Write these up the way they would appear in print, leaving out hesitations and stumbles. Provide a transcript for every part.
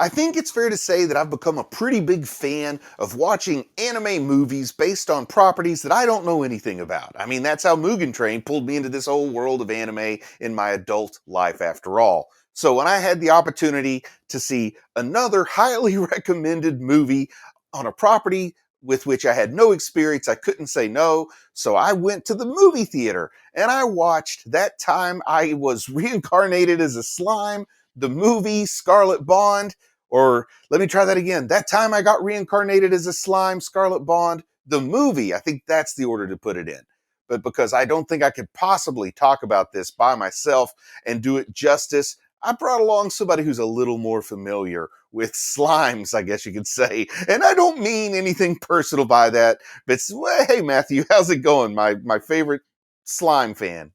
I think it's fair to say that I've become a pretty big fan of watching anime movies based on properties that I don't know anything about. I mean, that's how Mugen Train pulled me into this whole world of anime in my adult life, after all. So when I had the opportunity to see another highly recommended movie on a property with which I had no experience, I couldn't say no. So I went to the movie theater and I watched That Time I Was Reincarnated as a Slime, the movie Scarlet Bond. Or let me try that again. That Time I Got Reincarnated as a Slime, Scarlet Bond, the movie. I think that's the order to put it in. But because I don't think I could possibly talk about this by myself and do it justice, I brought along somebody who's a little more familiar with slimes, I guess you could say. And I don't mean anything personal by that. But well, hey, Matthew, how's it going? My favorite slime fan.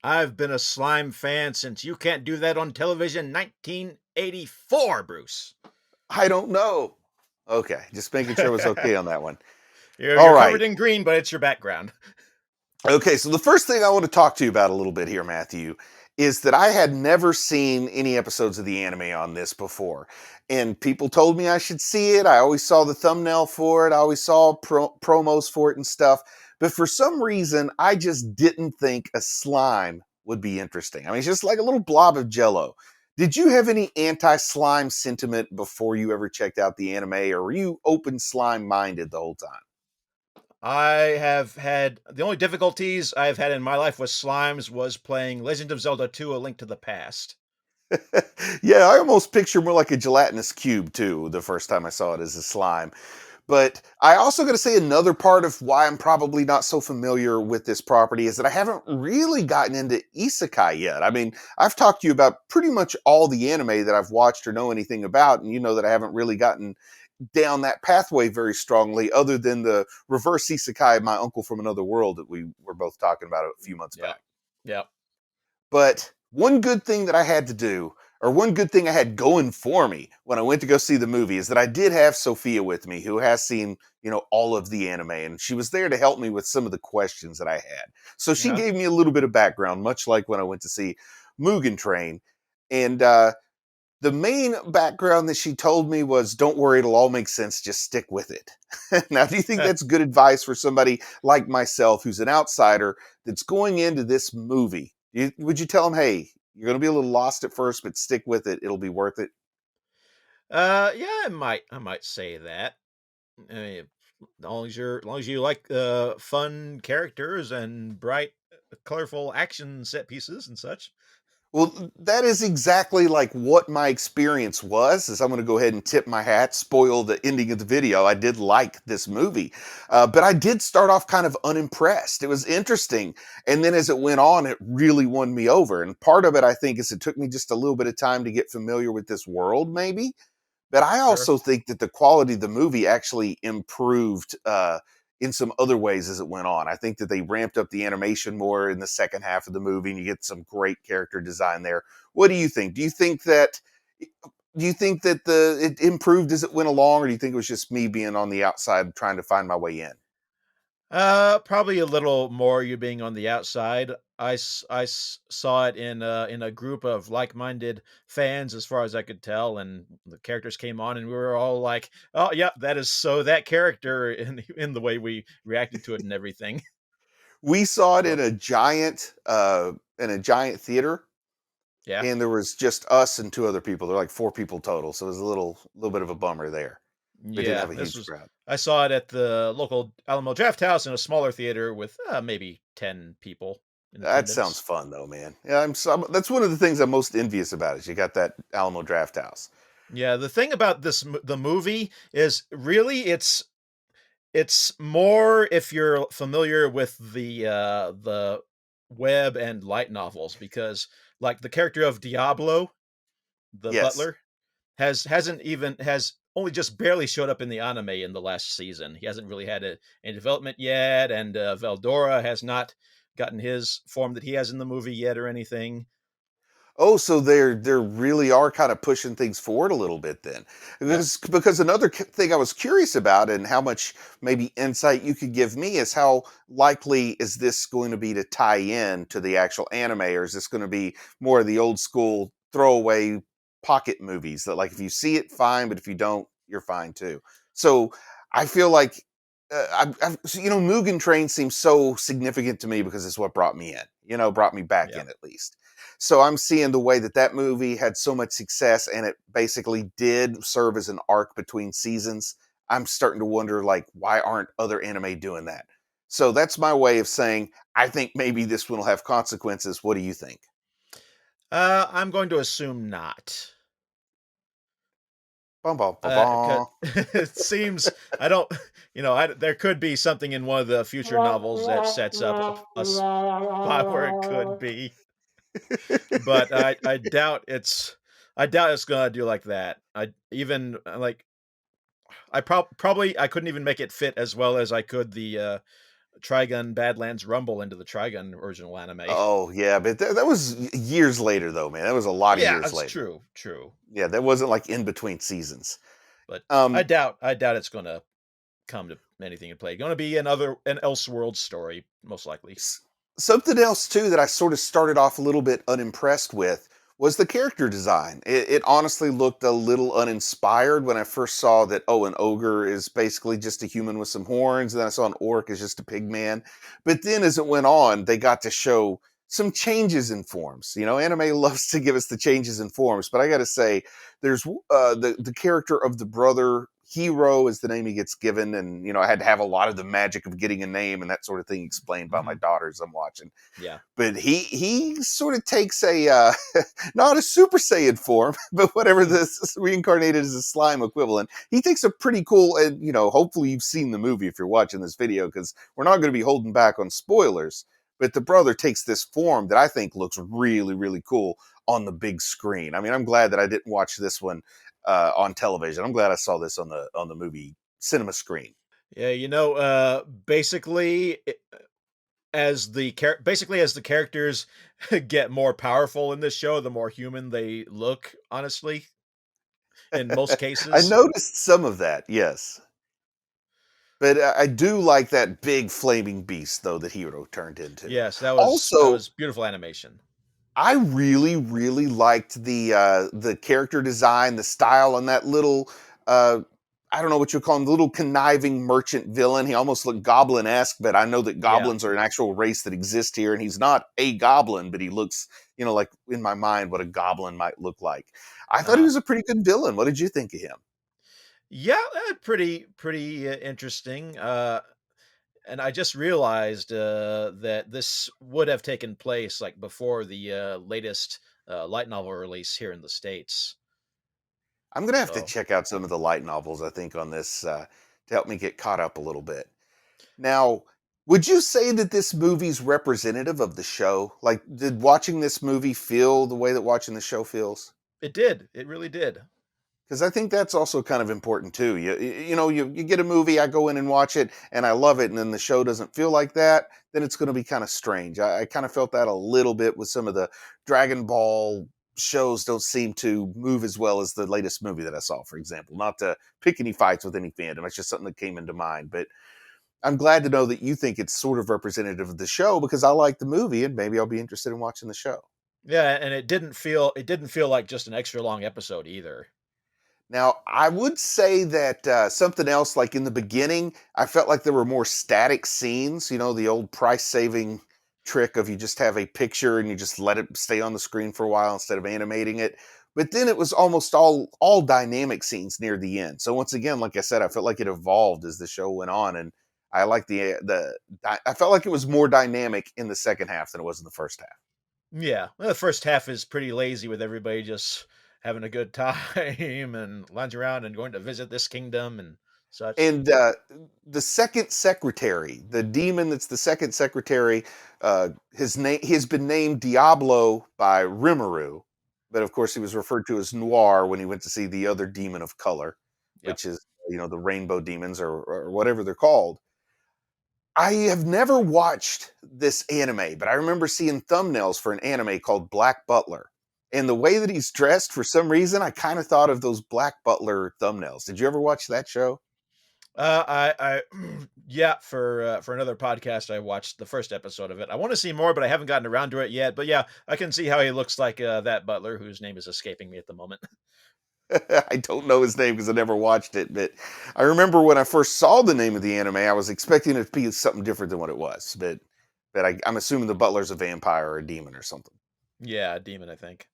I've been a slime fan since You Can't Do That on Television 1984, Bruce. I don't know. Okay, just making sure it was okay on that one. All You're right. covered in green, but it's your background. Okay, so the first thing I want to talk to you about a little bit here, Matthew, is that I had never seen any episodes of the anime on this before. And people told me I should see it. I always saw the thumbnail for it, I always saw promos for it and stuff. But for some reason, I just didn't think a slime would be interesting. I mean, it's just like a little blob of jello. Did you have any anti slime sentiment before you ever checked out the anime, or were you open slime minded the whole time? I have had the only difficulties I've had in my life with slimes was playing Legend of Zelda 2: A Link to the Past. Yeah, I almost picture more like a gelatinous cube too the first time I saw it as a slime. But I also got to say another part of why I'm probably not so familiar with this property is that I haven't really gotten into isekai yet. I mean, I've talked to you about pretty much all the anime that I've watched or know anything about, and you know that I haven't really gotten down that pathway very strongly, other than the reverse isekai of My Uncle from Another World that we were both talking about a few months Yep. back. Yep. But one good thing that I had to do, or one good thing I had going for me when I went to go see the movie, is that I did have Sophia with me, who has seen, all of the anime, and she was there to help me with some of the questions that I had. So she Yeah. gave me a little bit of background, much like when I went to see Mugen Train. And the main background that she told me was, don't worry, it'll all make sense. Just stick with it. Now, do you think that's good advice for somebody like myself who's an outsider that's going into this movie? Would you tell them, hey, you're going to be a little lost at first, but stick with it. It'll be worth it. Yeah, I might say that. I mean, as long as you like fun characters and bright, colorful action set pieces and such. Well, that is exactly like what my experience was. Is I'm going to go ahead and tip my hat, spoil the ending of the video. I did like this movie, but I did start off kind of unimpressed. It was interesting, and then as it went on, it really won me over. And part of it, I think, is it took me just a little bit of time to get familiar with this world, maybe. But I Sure. also think that the quality of the movie actually improved in some other ways as it went on. I think that they ramped up the animation more in the second half of the movie, and you get some great character design there. What do you think? Do you think that the it improved as it went along, or do you think it was just me being on the outside trying to find my way in? Probably a little more you being on the outside. Saw it in a group of like-minded fans, as far as I could tell, and the characters came on, and we were all like, "Oh, yeah, that is so that character," in the way we reacted to it and everything. We saw it So in a giant theater, yeah, and there was just us and two other people. There were like four people total, so it was a little bit of a bummer there. We didn't yeah. have a This huge was crowd. I saw it at the local Alamo Draft House in a smaller theater with maybe 10 people in That sounds attendance. fun though, man. Yeah, that's one of the things I'm most envious about is you got that Alamo Draft House. Yeah, the thing about the movie is really it's more if you're familiar with the web and light novels, because like the character of Diablo, the Yes. butler, has only just barely showed up in the anime in the last season. He hasn't really had a development yet, and Veldora has not gotten his form that he has in the movie yet or anything. Oh, so they're really are kind of pushing things forward a little bit then. Yep. Because another thing I was curious about and how much maybe insight you could give me is how likely is this going to be to tie in to the actual anime, or is this going to be more of the old school throwaway pocket movies that, like, if you see it, fine, but if you don't, you're fine too. So I feel like so, Mugen Train seems so significant to me because it's what brought me in. Brought me back Yeah. in at least. So I'm seeing the way that that movie had so much success, and it basically did serve as an arc between seasons. I'm starting to wonder, like, why aren't other anime doing that? So that's my way of saying I think maybe this one will have consequences. What do you think? I'm going to assume not. Bum, bum, bum, 'Cause bum. it seems I don't there could be something in one of the future novels that sets up a spot where it could be, but I doubt it's gonna do like that. I even, like I couldn't even make it fit as well as I could the, Trigun Badlands Rumble into the Trigun original anime. Oh yeah, but that was years later, though, man. That was a lot of Yeah, years that's later. true, true, Yeah, that wasn't like in between seasons. but Um, I doubt it's gonna come to anything in play. Gonna be an Elseworld story, most likely. S- Something else too that I sort of started off a little bit unimpressed with was the character design. It honestly looked a little uninspired when I first saw that. Oh, an ogre is basically just a human with some horns, and then I saw an orc is just a pig man. But then as it went on, they got to show some changes in forms. Anime loves to give us the changes in forms, but I got to say, there's the character of the brother. Hero is the name he gets given, and I had to have a lot of the magic of getting a name and that sort of thing explained by my Mhm. daughters I'm watching. Yeah. But he sort of takes a not a Super Saiyan form, but whatever Hmm. this reincarnated as a slime equivalent. He takes a pretty cool, and hopefully you've seen the movie if you're watching this video, because we're not going to be holding back on spoilers. But the brother takes this form that I think looks really, really cool on the big screen. I mean, I'm glad that I didn't watch this one on television. I'm glad I saw this on the movie cinema screen. Yeah, basically, basically as the characters get more powerful in this show, the more human they look, honestly, in most I cases. noticed some of that, yes. But I do like that big flaming beast, though, that Hero turned into. Yes, that Also, was beautiful animation. I really, really liked the character design, the style on that little uh, I don't know what you call him, the little conniving merchant villain. He almost looked goblin-esque, but I know that Yeah. goblins are an actual race that exists here, and he's not a goblin, but he looks, like in my mind what a goblin might look like. I thought he Uh-huh. was a pretty good villain. What did you think of him? Yeah, pretty interesting. And I just realized that this would have taken place like before the latest light novel release here in the states. I'm gonna have to So check out some of the light novels, I think, on this to help me get caught up a little bit. Now, would you say that this movie's representative of the show? Like, did watching this movie feel the way that watching the show feels? it did. It really did. Because I think that's also kind of important too. You get a movie, I go in and watch it, and I love it, and then the show doesn't feel like that. Then it's going to be kind of strange. I kind of felt that a little bit with some of the Dragon Ball shows. Don't seem to move as well as the latest movie that I saw, for example. Not to pick any fights with any fandom. It's just something that came into mind. But I'm glad to know that you think it's sort of representative of the show because I like the movie, and maybe I'll be interested in watching the show. Yeah, and it didn't feel like just an extra long episode either. Now, I would say that something else, like in the beginning, I felt like there were more static scenes. The old price saving trick of you just have a picture and you just let it stay on the screen for a while instead of animating it. But then it was almost all dynamic scenes near the end. So once again, like I said, I felt like it evolved as the show went on, and I like I felt like it was more dynamic in the second half than it was in the first half. Yeah, well, the first half is pretty lazy with everybody just having a good time and lounging around and going to visit this kingdom and such. And the second secretary, the demon that's the second secretary, his name he has been named Diablo by Rimuru, but of course he was referred to as Noir when he went to see the other demon of color, Yep. which is the rainbow demons or whatever they're called. I have never watched this anime, but I remember seeing thumbnails for an anime called Black Butler. And the way that he's dressed, for some reason, I kind of thought of those Black Butler thumbnails. Did you ever watch that show? I Yeah, for another podcast, I watched the first episode of it. I want to see more, but I haven't gotten around to it yet. But yeah, I can see how he looks like that butler whose name is escaping me at the moment. I don't know his name because I never watched it, but I remember when I first saw the name of the anime, I was expecting it to be something different than what it was. But I'm assuming the butler's a vampire or a demon or something. Yeah, demon, I think.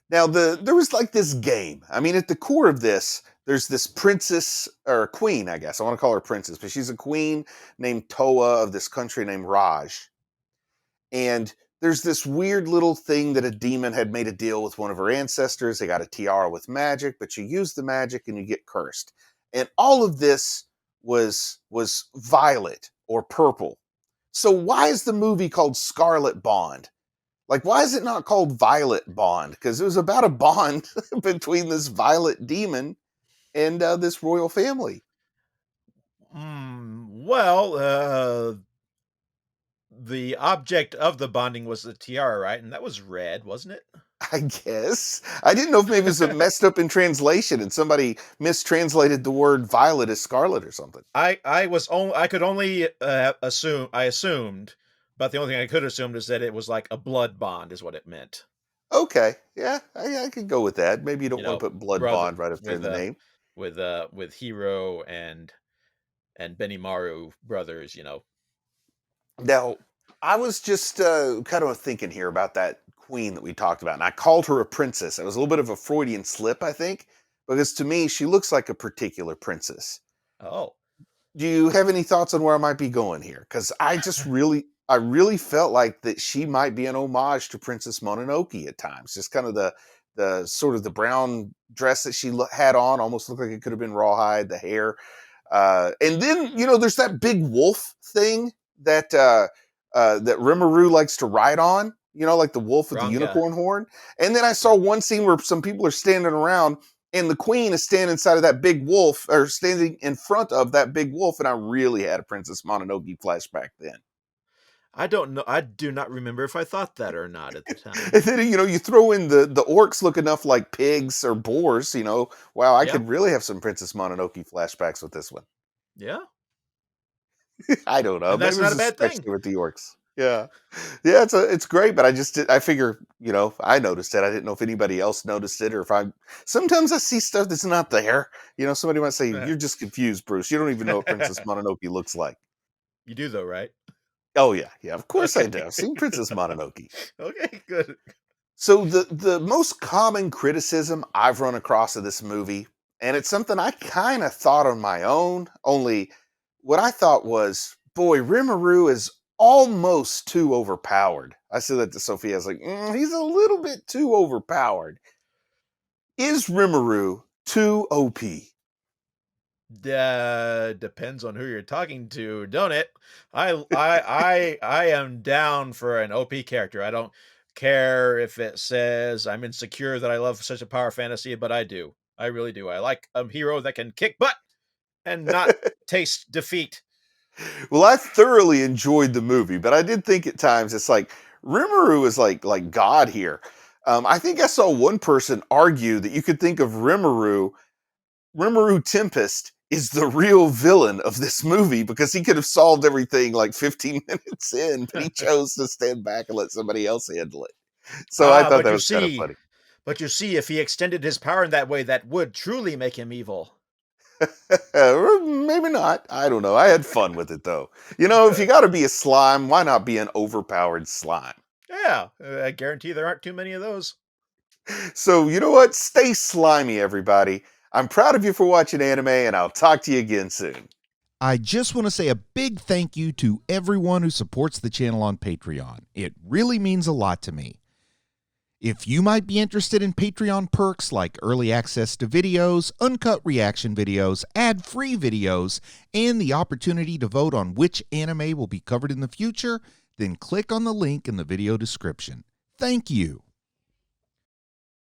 Now there was like this game. I mean, at the core of this, there's this princess or queen, I guess. I want to call her princess, but she's a queen named Toa of this country named Raj. And there's this weird little thing that a demon had made a deal with one of her ancestors. They got a tiara with magic, but you use the magic and you get cursed. And all of this was violet or purple. So why is the movie called Scarlet Bond? Like, why is it not called Violet Bond? Because it was about a bond between this violet demon and this royal family. Well, the object of the bonding was the tiara, right? And that was red, wasn't it? I guess. I didn't know if maybe it was messed up in translation and somebody mistranslated the word violet as scarlet or something. I could only assumed, but the only thing I could assume is that it was like a blood bond is what it meant. Okay. Yeah, I could go with that. Maybe you don't You want know, to put blood brother bond right up there in with the name. with Hiro and Benimaru brothers, Now, I was just kind of thinking here about that queen that we talked about, and I called her a princess. It was a little bit of a Freudian slip, I think, because to me, she looks like a particular princess. Oh. Do you have any thoughts on where I might be going here? Because I really felt like that she might be an homage to Princess Mononoke at times. Just kind of the sort of the brown dress that she had on almost looked like it could have been rawhide. The hair, and then there's that big wolf thing that Rimuru likes to ride on. Like the wolf with the Ranga. unicorn horn. And then I Yeah. saw one scene where some people are standing around and the queen is standing inside of that big wolf or standing in front of that big wolf. And I really had a Princess Mononoke flashback then. I don't know. I do not remember if I thought that or not at the time. And then, you throw in the orcs look enough like pigs or boars, wow, I Yeah. could really have some Princess Mononoke flashbacks with this one. Yeah. I don't know. And Maybe that's it not was a a bad stretch thing. there with the orcs. Yeah. Yeah, it's great, but I figure, I noticed it. I didn't know if anybody else noticed it or if sometimes I see stuff that's not there. Somebody might say, "You're just confused, Bruce. You don't even know what Princess Mononoke looks like." You do though, right? Oh yeah, yeah, of course I do. Okay. I've seen Princess Mononoke. Okay, good. So the most common criticism I've run across of this movie, and it's something I kind of thought on my own, only what I thought was, boy, Rimuru is almost too overpowered. I said that to Sophia. I was like, he's a little bit too overpowered. Is Rimuru too OP? Depends on who you're talking to, don't it? I am down for an OP character. I don't care if it says I'm insecure that I love such a power fantasy, but I do. I really do. I like a hero that can kick butt and not taste defeat. Well, I thoroughly enjoyed the movie, but I did think at times it's like Rimuru is like God here. I think I saw one person argue that you could think of Rimuru Tempest is the real villain of this movie because he could have solved everything like 15 minutes in, but he chose to stand back and let somebody else handle it. So I Ah, thought that was kind of funny. but you see, if he extended his power in that way, that would truly make him evil. Or maybe not. I don't know. I had fun with it though. If you got to be a slime, why not be an overpowered slime? Yeah, I guarantee there aren't too many of those. So, you know what? Stay slimy, everybody. I'm proud of you for watching anime, and I'll talk to you again soon. I just want to say a big thank you to everyone who supports the channel on Patreon. It really means a lot to me. If you might be interested in Patreon perks like early access to videos, uncut reaction videos, ad-free videos, and the opportunity to vote on which anime will be covered in the future, then click on the link in the video description. Thank you.